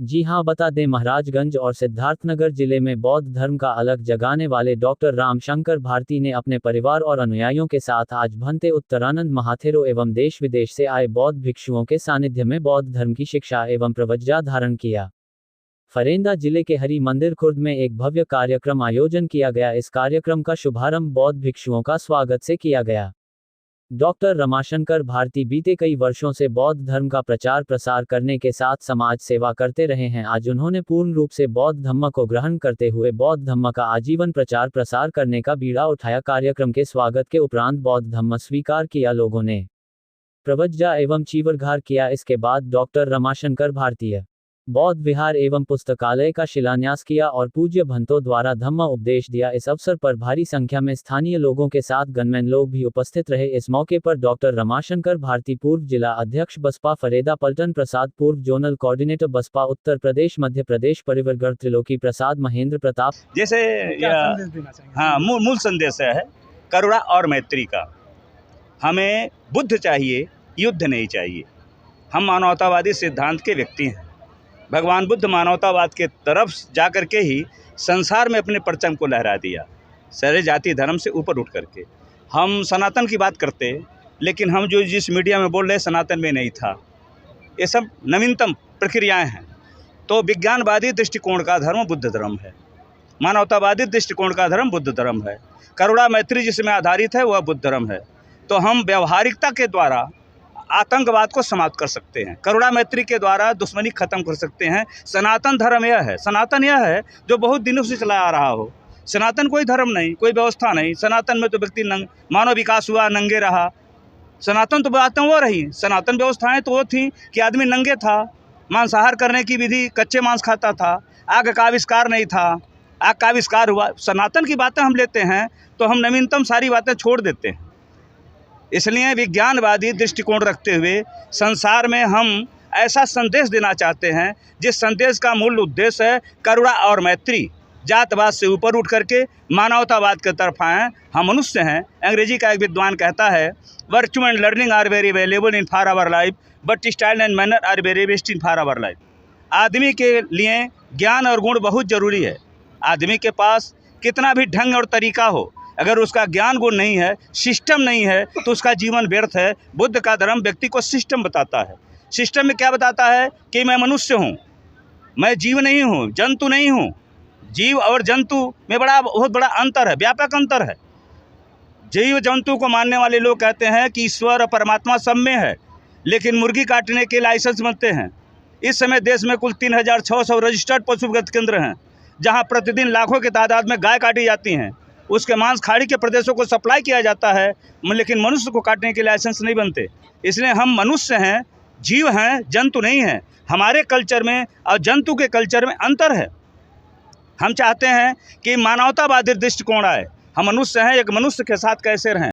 जी हां, बता दें महाराजगंज और सिद्धार्थनगर जिले में बौद्ध धर्म का अलग जगाने वाले डॉक्टर रामशंकर भारती ने अपने परिवार और अनुयायियों के साथ आज भंते उत्तरानंद महाथेरो एवं देश विदेश से आए बौद्ध भिक्षुओं के सानिध्य में बौद्ध धर्म की शिक्षा एवं प्रवचन धारण किया। फरेंदा जिले के हरि मंदिर खुर्द में एक भव्य कार्यक्रम आयोजन किया गया। इस कार्यक्रम का शुभारंभ बौद्ध भिक्षुओं का स्वागत से किया गया। डॉक्टर रमाशंकर भारती बीते कई वर्षों से बौद्ध धर्म का प्रचार प्रसार करने के साथ समाज सेवा करते रहे हैं। आज उन्होंने पूर्ण रूप से बौद्ध धम्म को ग्रहण करते हुए बौद्ध धम्म का आजीवन प्रचार प्रसार करने का बीड़ा उठाया। कार्यक्रम के स्वागत के उपरांत बौद्ध धम्म स्वीकार किया, लोगों ने प्रवज्जा एवं चीवरघार किया। इसके बाद डॉक्टर रमाशंकर भारतीय बौद्ध विहार एवं पुस्तकालय का शिलान्यास किया और पूज्य भंतों द्वारा धम्म उपदेश दिया। इस अवसर पर भारी संख्या में स्थानीय लोगों के साथ गणमान्य लोग भी उपस्थित रहे। इस मौके पर डॉक्टर रमाशंकर भारती, पूर्व जिला अध्यक्ष बसपा फरेदा, पलटन प्रसाद, पूर्व जोनल कोऑर्डिनेटर बसपा उत्तर प्रदेश मध्य प्रदेश, परिवर्गण त्रिलोकी प्रसाद, महेंद्र प्रताप जैसे मूल संदेश है करुणा और मैत्री का। हमें बुद्ध चाहिए, युद्ध नहीं चाहिए। हम मानवतावादी सिद्धांत के व्यक्ति हैं। भगवान बुद्ध मानवतावाद के तरफ जाकर के ही संसार में अपने परचम को लहरा दिया, सारे जाति धर्म से ऊपर उठ करके। हम सनातन की बात करते, लेकिन हम जो जिस मीडिया में बोल रहे सनातन में नहीं था, ये सब नवीनतम प्रक्रियाएं हैं। तो विज्ञानवादी दृष्टिकोण का धर्म बुद्ध धर्म है, मानवतावादी दृष्टिकोण का धर्म बुद्ध धर्म है, करुणा मैत्री जिसमें आधारित है वह बुद्ध धर्म है। तो हम व्यवहारिकता के द्वारा आतंकवाद को समाप्त कर सकते हैं, करुणा मैत्री के द्वारा दुश्मनी खत्म कर सकते हैं। सनातन धर्म यह है, सनातन यह है जो बहुत दिनों से चला आ रहा हो। सनातन कोई धर्म नहीं, कोई व्यवस्था नहीं। सनातन में तो व्यक्ति मानव विकास हुआ, नंगे रहा। सनातन तो बातें वो रही, सनातन व्यवस्थाएं तो वो थी कि आदमी नंगे था, मांसाहार करने की विधि, कच्चे मांस खाता था, आग का आविष्कार नहीं था, आग का आविष्कार हुआ। सनातन की बातें हम लेते हैं तो हम नवीनतम सारी बातें छोड़ देते हैं। इसलिए विज्ञानवादी दृष्टिकोण रखते हुए संसार में हम ऐसा संदेश देना चाहते हैं जिस संदेश का मूल उद्देश्य है करुणा और मैत्री। जातवाद से ऊपर उठ करके मानवतावाद की तरफ आएँ। हम मनुष्य हैं। अंग्रेजी का एक विद्वान कहता है, virtue and learning are very valuable in for our life, but style and manner are very vast in for our life. आदमी के लिए ज्ञान और गुण बहुत ज़रूरी है। आदमी के पास कितना भी ढंग और तरीका हो, अगर उसका ज्ञान गुण नहीं है, सिस्टम नहीं है, तो उसका जीवन व्यर्थ है। बुद्ध का धर्म व्यक्ति को सिस्टम बताता है। सिस्टम में क्या बताता है कि मैं मनुष्य हूँ, मैं जीव नहीं हूँ, जंतु नहीं हूँ। जीव और जंतु में बहुत बड़ा अंतर है, व्यापक अंतर है। जीव जंतु को मानने वाले लोग कहते हैं कि ईश्वर और परमात्मा सब में है, लेकिन मुर्गी काटने के लाइसेंस बनते हैं। इस समय देश में कुल 3600 रजिस्टर्ड पशुवैध केंद्र हैं, जहाँ प्रतिदिन लाखों की तादाद में गाय काटी जाती हैं। उसके मांस खाड़ी के प्रदेशों को सप्लाई किया जाता है, लेकिन मनुष्य को काटने के लाइसेंस नहीं बनते। इसलिए हम मनुष्य हैं, जीव हैं, जंतु नहीं हैं। हमारे कल्चर में और जंतु के कल्चर में अंतर है। हम चाहते हैं कि मानवतावादी दृष्टिकोण आए। हम मनुष्य हैं, एक मनुष्य के साथ कैसे रहें।